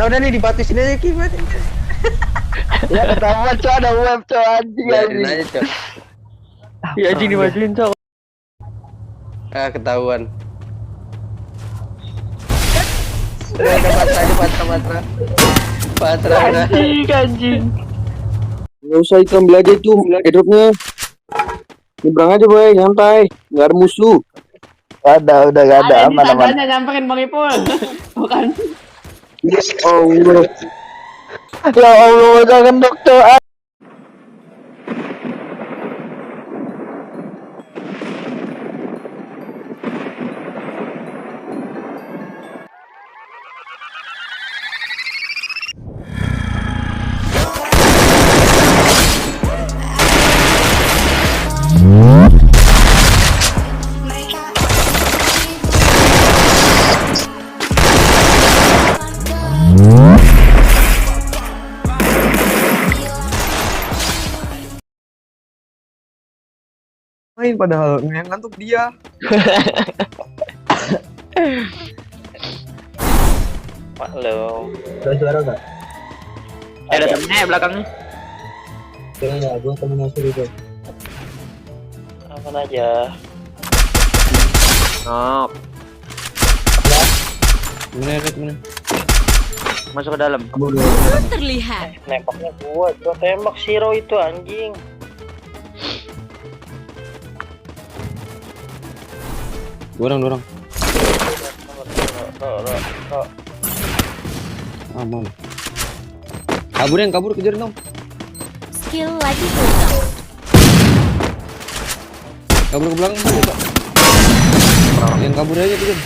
Udah nih dibantu sini aja Ki. Ya ketahuan cok, ada web cok, anjing Biarin anjing. aja, Cok. Iya anjing dimajuin cok. Ah, ketahuan. Udah Patra udah. Anjing. Nggak usah itu ambil aja itu airdropnya. Nyebrang aja boy, santai. Nggak ada musuh. Udah gak ada, aman aman. Ada nyamperin Bang Ipul. Bukan. Allah. Ya Allah, jangan dokter. Main padahal yang ngantuk dia. Halo. Ada suara nggak? Ada temennya belakangnya. Kayaknya gue temen asli itu. Aman aja. Nok, Mana? masuk ke dalam. Terlihat. Nembaknya gua tembak Siro itu anjing. Dorong. Aman. Kabur kejar dong. Skill lagi belum. Kabur ke belakang aja kok. Yang kabur aja kejar.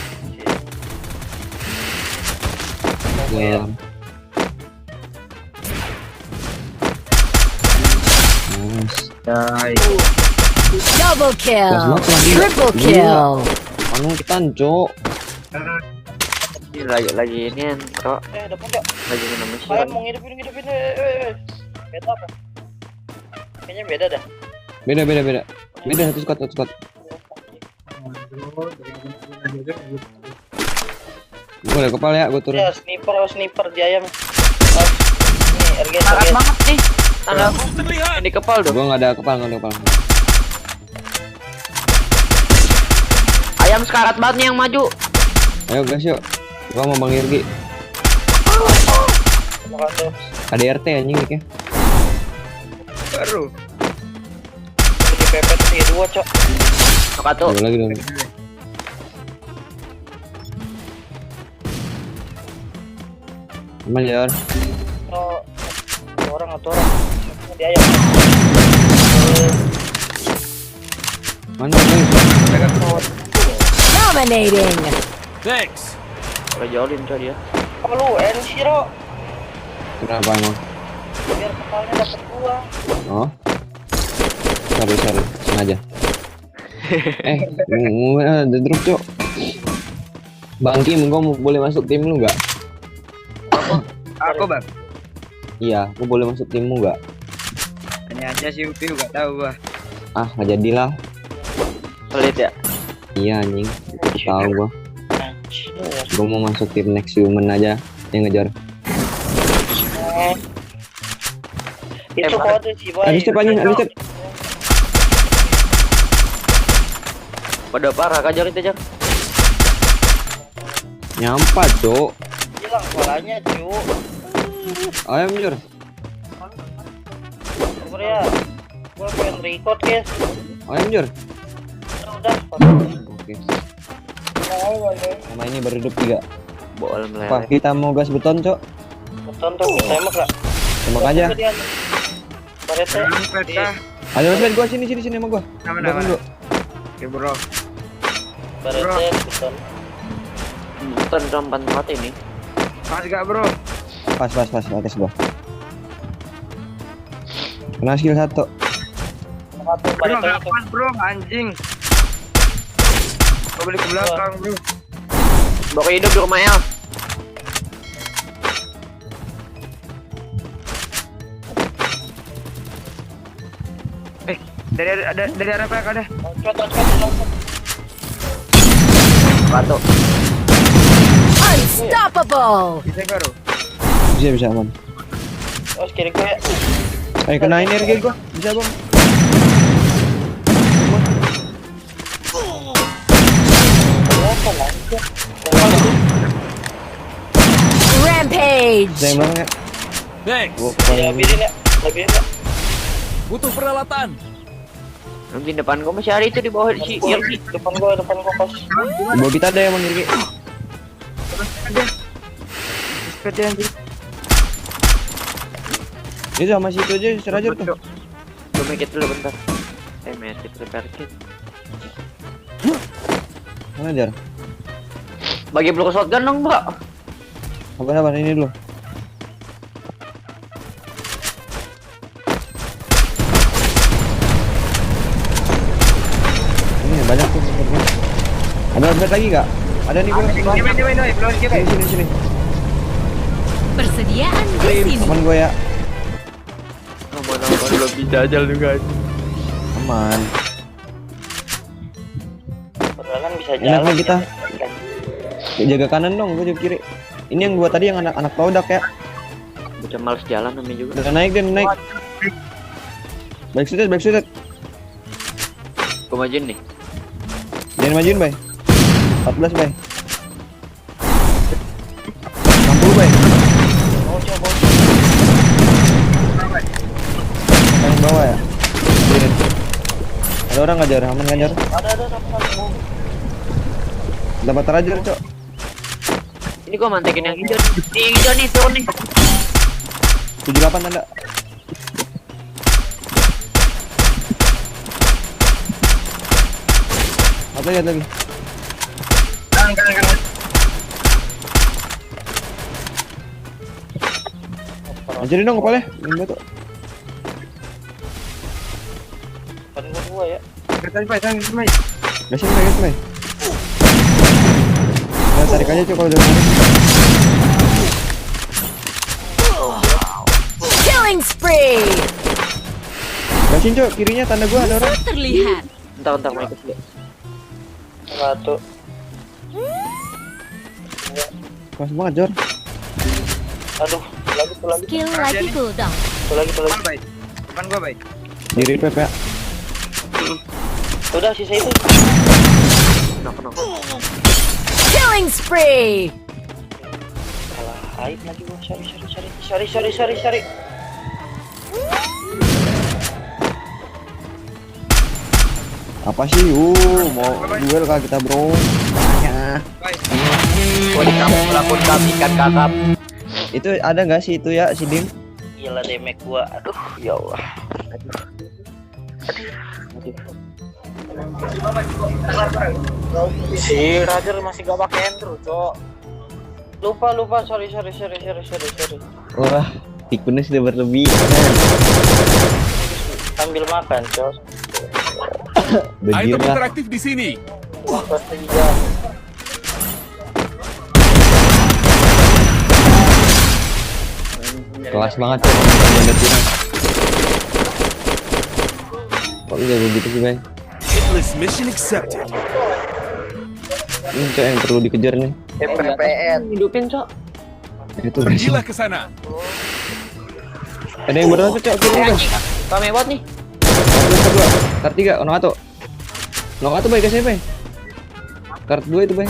Ya. Double kill. Kelas lagi. Triple kill. Anu kita cok. Ini lagi ini kok. Depan Cok. Lagi minum Ayo mission. mau ngidupin. Beda apa? Kayaknya beda dah. Beda satu squad. Gue ada kepala ya, gue turun. Ya, sniper di ayam. Ini RG. Sangat banget nih. Tanda aku yang di kepal dong. Gue nggak ada kepala. Ayam sekarat banget nih yang maju. Ayo guys yuk. Gua mau Bang Irgi. Makan tuh. Ada RT anjing nih ya. Baru. Di pepet di 2, Cok. Satu. Coba lagi dong. Aman ya. Oh, orang. Di ayam. Mana guys? Dominating. Udah jolin coy dia. Apa lu? Siro. Kenapa emang? Biar kepalanya dapat gua. Oh. Sorry, sengaja. Ada drop cok. Bang Kim, gua mau boleh masuk tim lu nggak? Aku bang, Iya, aku boleh masuk timmu nggak? hanya aja sih Upi gak tahu gua. Ah, nggak jadilah. Pelit ya. Iya anjing. Tahu gua. Anjir. Gua mau masuk tim next human aja yang ngejar. Itu kode sih, Boy. Ada step anjing, ada step. Pada parah kejar itu Jang. Nyampat cok. Hilang suaranya, Cuk. Ayo menjur. Sabar ya. Gua pengen record, guys. Ayo menjur. Udah. Oke. Sama ini baru hidup 3. Bool Apa meleleh. kita mau gas beton cok? Beton tuh tembak lah. Tembak aja. Parete. Mampet kah? Ada red gua sini sama gua. Mana? Belakang gua. Oke bro. Parete beton. Beton rompan mati ini. Pas gak bro? Pas atas gua. Kena skill 1. Satu Bro parete gak itu. pas bro, anjing. Gua balik ke belakang bro. Bawa hidup di rumah El. Dari arah belakang ada. Loncat. Batu. Unstoppable. Bisa baru. Bisa aman. Oh, kiri gue ya. Ayo kenain RG gua. Bisa bang. Kenapa lah? Rampage. Bisa yang belakang ya. Next, Gua Ya, biarin ya. Labirin ya. butuh peralatan. Nanti depan gua masih ada itu di bawah si Irgi. Depan gua pas. Bawa kita ada yang bang RG. Sepeda anjing. Itu sama situ aja, serajar tuh. Gua make it dulu bentar. Make it repair kit. Mana jar? Bagi peluru shotgun dong, Bro. Sabar ini dulu. Ini banyak tuh. Ada upgrade lagi gak? Ada nih bro. Sini. Persediaan di sini. Aman gue ya. Aman lebih jajal juga. Aman. Padahal kan bisa Enak jalan. nih kita. Jaga kanan dong, gue jaga kiri. Ini yang gua tadi yang anak produk ya. Udah males jalan namanya juga. Udah naik. Baik sudah. Gua majuin nih. Jangan majuin, Bay. 14, Bay. 60, Bay. Oh, coba. Paling bawah ya. Kirin. Ada orang nggak jar? Aman nggak jar? Ada sama. Dapat terajar, Cok. Ini gua mantekin yang hijau. Hijau nih, turun nih. 78 ada. Lihat lagi. Ajarin dong kepala. Ini batu. Depan gua ya. Gasin, Bay. Gasin, Bay. Ya, tarik aja Cok kalau udah tarik. Killing spree. Gasin Cok, kirinya tanda gua ada orang. Terlihat. Bentar mau ikut dulu. Satu. Pas banget Jor. Aduh, lagi. Skill lagi cooldown. Lagi. Bay. Depan gua, Bay. Di revive ya. Udah sisa itu. Knock. Killing spree. Salah aib lagi gua. Sorry. Apa sih? Mau duel kah kita, Bro? Tanya. Kamu melakukan kamikan kakap. Itu ada nggak sih itu ya si Dim? Gila damage gua. Aduh, ya Allah. Si Roger masih gak pakai Andrew, Cok. Lupa. Sorry. Wah, tikunnya sudah berlebih. Sambil makan, Cok. Item Begirah. interaktif di sini. Pasti Kelas banget tuh. Kok lu jago gitu sih, Bay? Hitless mission accepted. Ini Cok yang perlu dikejar nih. PPN. Hidupin, Cok. Itu guys. Pergilah ke sana. Ada yang berapa Cok? Kiri Bay. Kami bot nih. Kart 3, ono ato. Nok ato Bay, kasih Bay. Kart 2 itu Bay.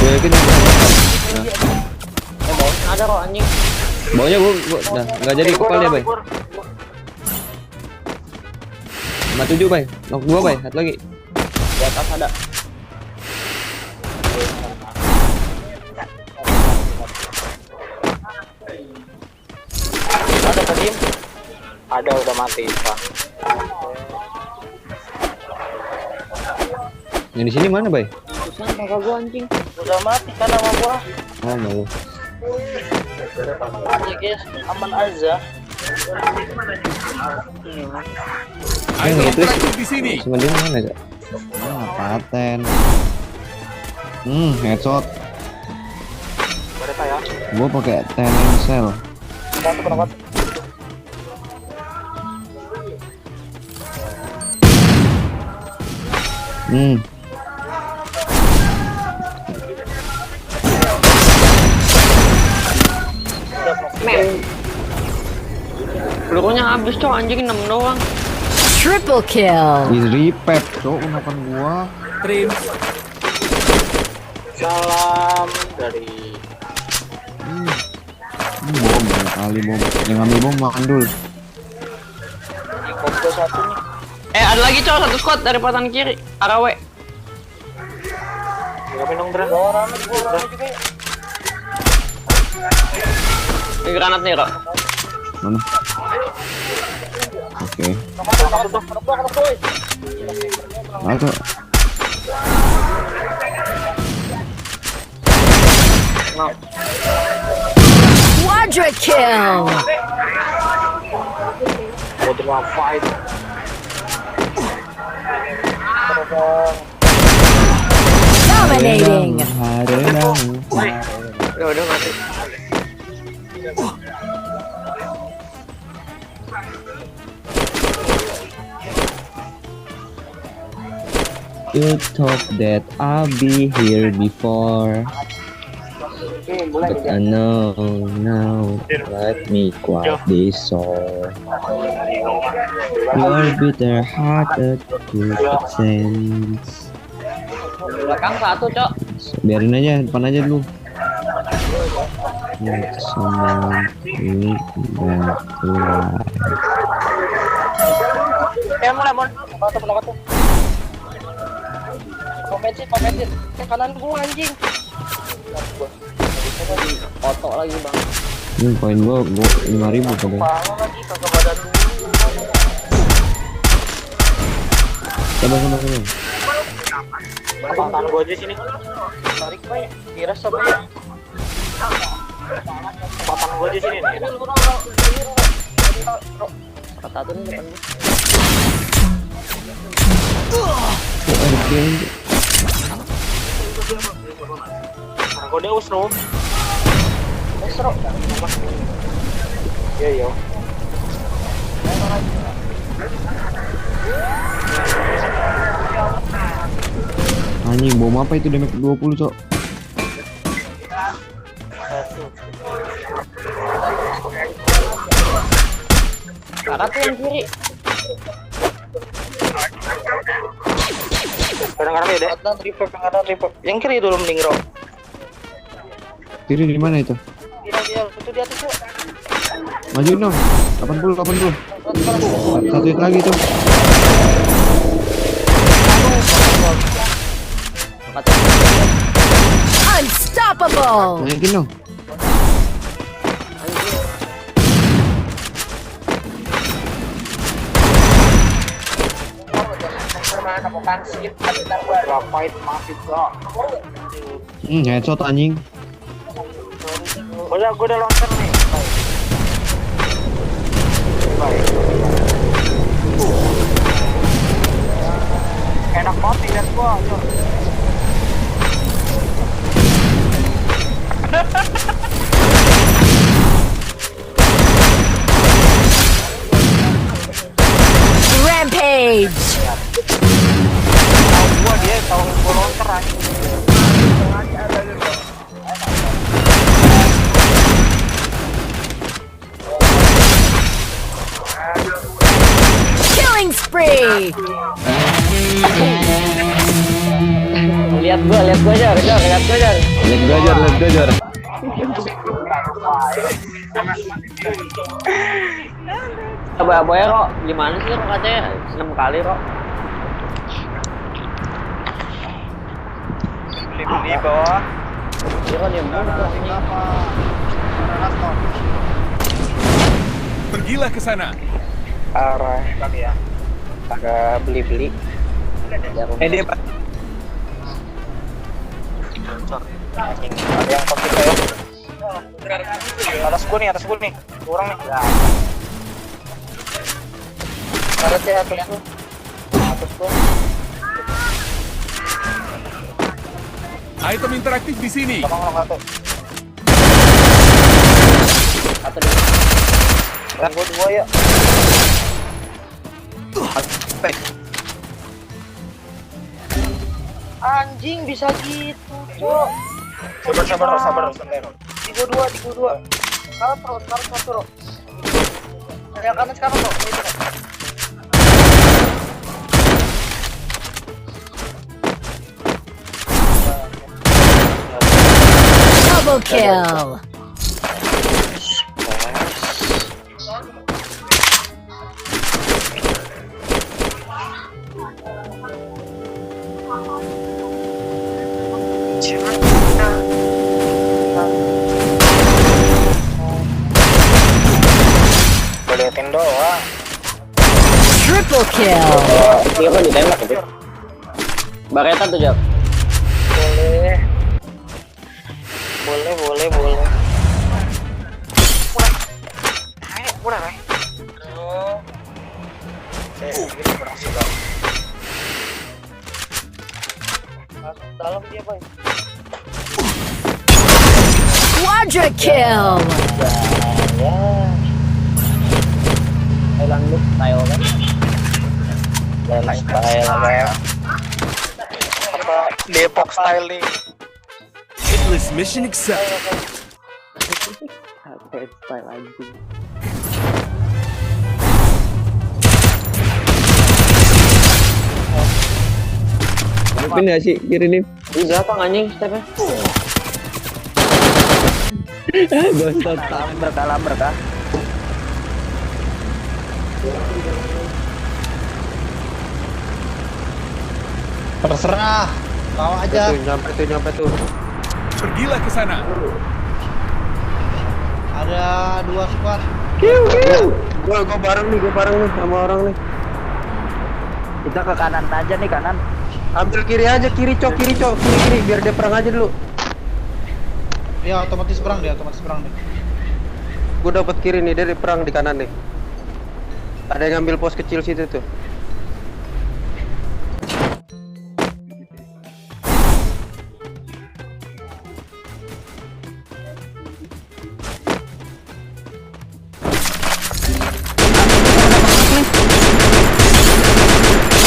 Gue yakin Ada kok anjing. baunya gua nah, nggak jadi kepala ya Bay. 57 Bay. Nok 2 Bay, satu lagi. Di atas ada. Ada tadi? Ada udah mati, Pak. Yang di sini mana Bay? Susah kakak gua anjing. Udah mati kan sama gua. Oh mau. Aja guys, aman aja. Item itu interaktif di sini. Cuma dia mana Cok? Paten. Headshot. Berapa ya? Gua pakai Tencel. Satu berapa? Men. Pelurunya habis cok, anjing 6 doang. Triple kill. Di repack, cok, unakan gua. Trim. Salam dari Bom, banyak kali bom. Yang ngambil bom makan dulu. Koko satu nih. Ada lagi cok, satu squad dari patan kiri. Arah W. Gak minum berat. Orang juga ya. Ini granat nih, Rok. Mana? Oke. Ada. Quadra kill. Quadra fight. Dominating. Udah mati. You thought that I'll be here before, but I know now. Let me quiet this soul. Your bitter-hearted good sense. Belakang satu, cok. Biarin aja, depan aja dulu. Let someone take back to life. Mulai lewat tuh. Komensin. Kanan gua anjing. Foto lagi, Bang. Ini poin gua 5.000 coba. Pangan lagi kagak badan dulu. Coba. Tangan gua aja sini. Tarik Pak. Kira sama ya. Tangan gua aja sini nih. Kata tuh nih depan. Gua dia usro. Iya. Anjing, bom apa itu damage 20, cok? Kata tuh yang kiri. Kadang-kadang beda. Kadang reverb. Yang kiri dulu mending Ro. Kiri di mana itu? Iya, itu di atas tuh. Maju dong. 80. Satu hit lagi tuh. Unstoppable. Naikin dong. Headshot anjing. Gua udah loncat nih. Baik. Enak banget lihat gua. Rampage. Gua dia tahu gua loncat anjing. Killing spree. Lihat gua aja, lihat gua aja. Lihat gua aja. Coba ya, Rok. Gimana sih Rok katanya? 6 kali, Rok. Beli bawah. Dia kan dia mundur ini. Pergilah ke sana. Arah ya. Kagak beli. Dia Pak. Ada yang top kita ya. Atas gua nih. Kurang nih. Atas gua. Item interaktif di sini. Tolong satu. Satu dulu. Gua dua ya. Anjing bisa gitu, Cok. Sabar. Di gua dua. Sekarang turun. Yang kanan sekarang bro. Itu, bro. Double kill. Liatin doang. Triple kill. Dia kan ditembak itu. Bareta tuh Jap. Boleh. Murah. Masuk dalam dia, boy. Quadra kill. Thailand look style kan. Apa Depok style nih. Hitless mission accepted. Style anjing. Pindah sih kiri nih. Ini berapa anjing stepnya? Gostot. Berkah. Terserah. Bawa aja. Nyampe tuh. Pergilah ke sana. Ada 2 squad. Gua bareng nih sama orang nih. Kita ke kanan aja nih, kanan. Ambil kiri aja, kiri kiri biar dia perang aja dulu. Dia otomatis perang deh. Gua dapat kiri nih, dia perang di kanan nih. Ada yang ngambil pos kecil situ tuh.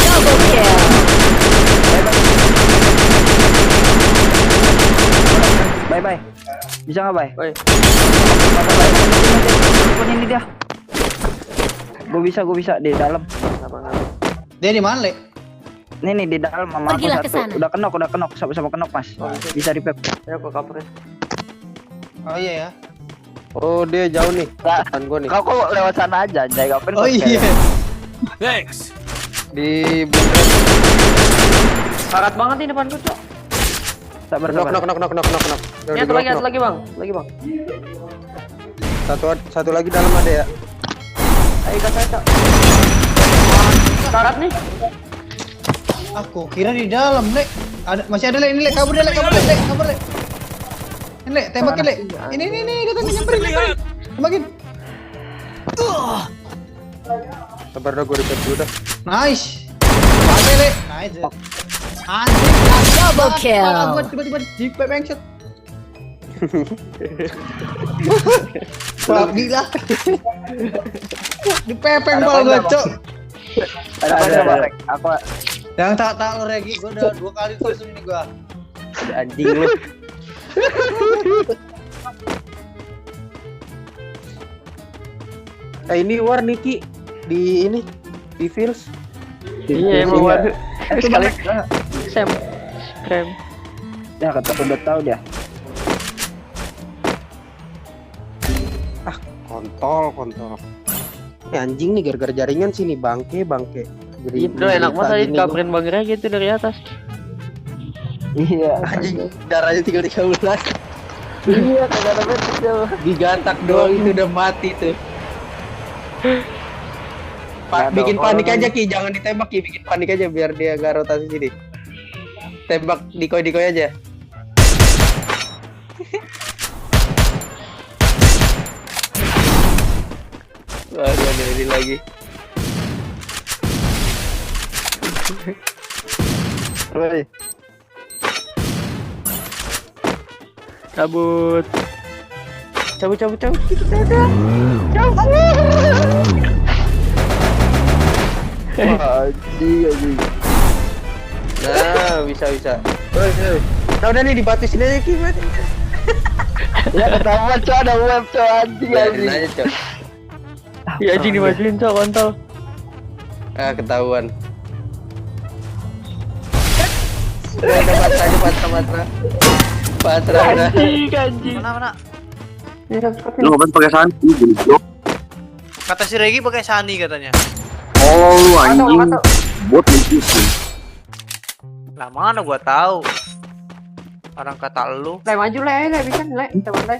Double kill. Bye. Bisa nggak, Bay? Woi. Ini dia. Gue bisa di dalam. Dia di mana, Le? Nih di dalam sama aku Pergilah ke satu. sana. Udah kenok sama kenok, Mas. Bisa di pep. Ya kok cover. Oh iya ya. Oh, dia jauh nih. Depan gua nih. Kau kok lewat sana aja, Jay. Oh iya. Thanks. Di bundaran. Karat banget nih depan gua, Cok. Sabar. Knock. Ini satu lagi, Bang. Satu lagi dalam ada ya. Ayo Cok. Karat nih. Aku kira di dalam, Le. Masih ada, Le. Ini, Le. Kabur, Le. Ini, Le. Tembakin, Le. Ini. Dia tadi nyamperin. Tembakin. Sabar dah, gua repeat dulu dah. Nice. Pakai, Le. Nice. Anjing. Double kill. Malah gua tiba-tiba jipet bangsat. Wah, gila. Dipepeng bal gua, Cok. Ada. Aku yang tak lo Regi, gua udah 2 kali terus ini gua. Anjing lu. Ini war Niki di Fields. Iya, emang war. Sekali. Sam. Krem. Ya kata udah tahu dia. Kontol. Anjing nih gara-gara jaringan sini bangke. Jadi Iya, bro, enak banget tadi kabarin bangernya gitu dari atas. Iya. Anjing darahnya tinggal 13. Iya, kagak ada betul. Digantak doang itu udah mati tuh. Bikin panik aja Ki, jangan ditembak Ki, bikin panik aja biar dia gak rotasi sini. Tembak decoy aja. Waduh, ada ini lagi. Woi. Cabut. Anjing. Nah, bisa. Udah nih dibatasin aja Ki. Ya ketahuan cok ada web cok anjing Biarin anjing. aja, Cok. Iya anjing dimajuin cok kontol. Ah, ketahuan. Udah Patra aja, Patra udah. Anjing. Mana? Lu ngapain pakai santi goblok? Kata si Regi pakai Sani katanya. Oh, lu anjing. Bot lu. Lah mana gua tahu. Orang kata lu. Le maju le bisa le. Teman le.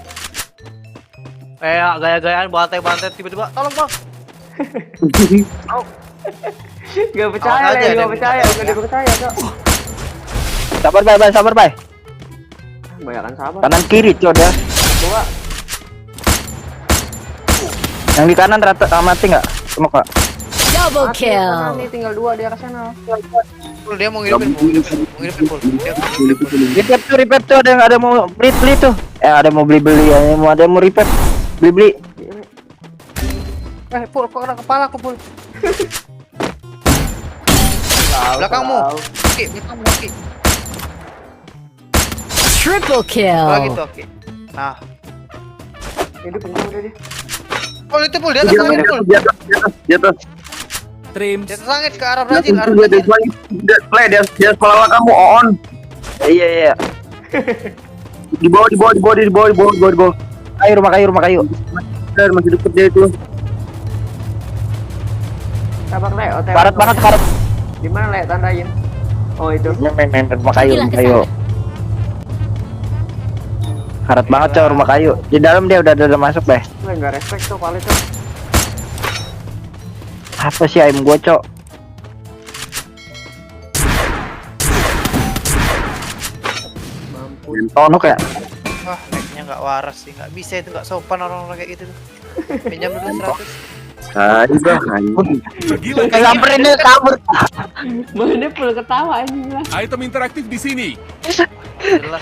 Gaya-gayaan bantai-bantai tiba-tiba tolong bang. Gak percaya Awas aja, le, dan- gak percaya, gak dipercaya cok. Sabar bay. Kebanyakan sabar. Kanan kiri cok dia. Coba. Yang di kanan rata mati nggak? Semua kak. Double kill. Nih tinggal 2 di arah sana. Dia mau ngidupin full. Dia Repair tuh ada yang mau beli tuh. Ada yang mau beli ada yang mau repair. Beli. Pul, kepala aku pul. Belakangmu. Oke, belakangmu oke. Triple kill. Lagi tuh oke. Nah, Hidup udah dia. pul itu pul di atas langit pul. Di atas. Trim. Di atas langit ke arah Brazil, Play dia sekolah kamu on. Iya. Di bawah. Rumah kayu. Dan masih deket dia itu. Sabar le, OTW. Barat banget. Di mana le tandain? Oh itu. Main rumah kayu. Karat banget cok rumah kayu. Di dalam dia udah masuk deh. Le enggak respect tuh paling cok. Apa sih aim gua cok? Tonok ya? Wah, naiknya nggak waras sih, nggak bisa itu, nggak sopan orang-orang kayak gitu tuh. Pinjam dulu 100. Hai bang, anjing. Pergilah ke Samperin dia kabur. Mana full ketawa anjing lah. item interaktif di sini. Jelas.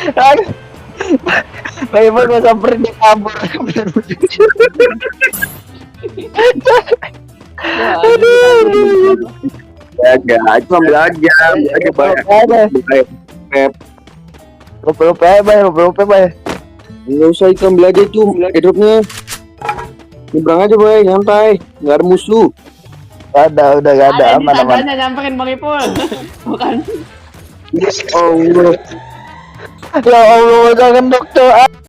Baik gua samperin dia kabur. Jaga, cuma belajar banyak. Lupa bay. Nggak usah ikut belajar cuma hidupnya. Nyebrang aja boy, santai, nggak ada musuh. Udah gak ada aman. Tandanya nyamperin Bang Ipul. Bukan. Oh, Ya Allah jangan dokter.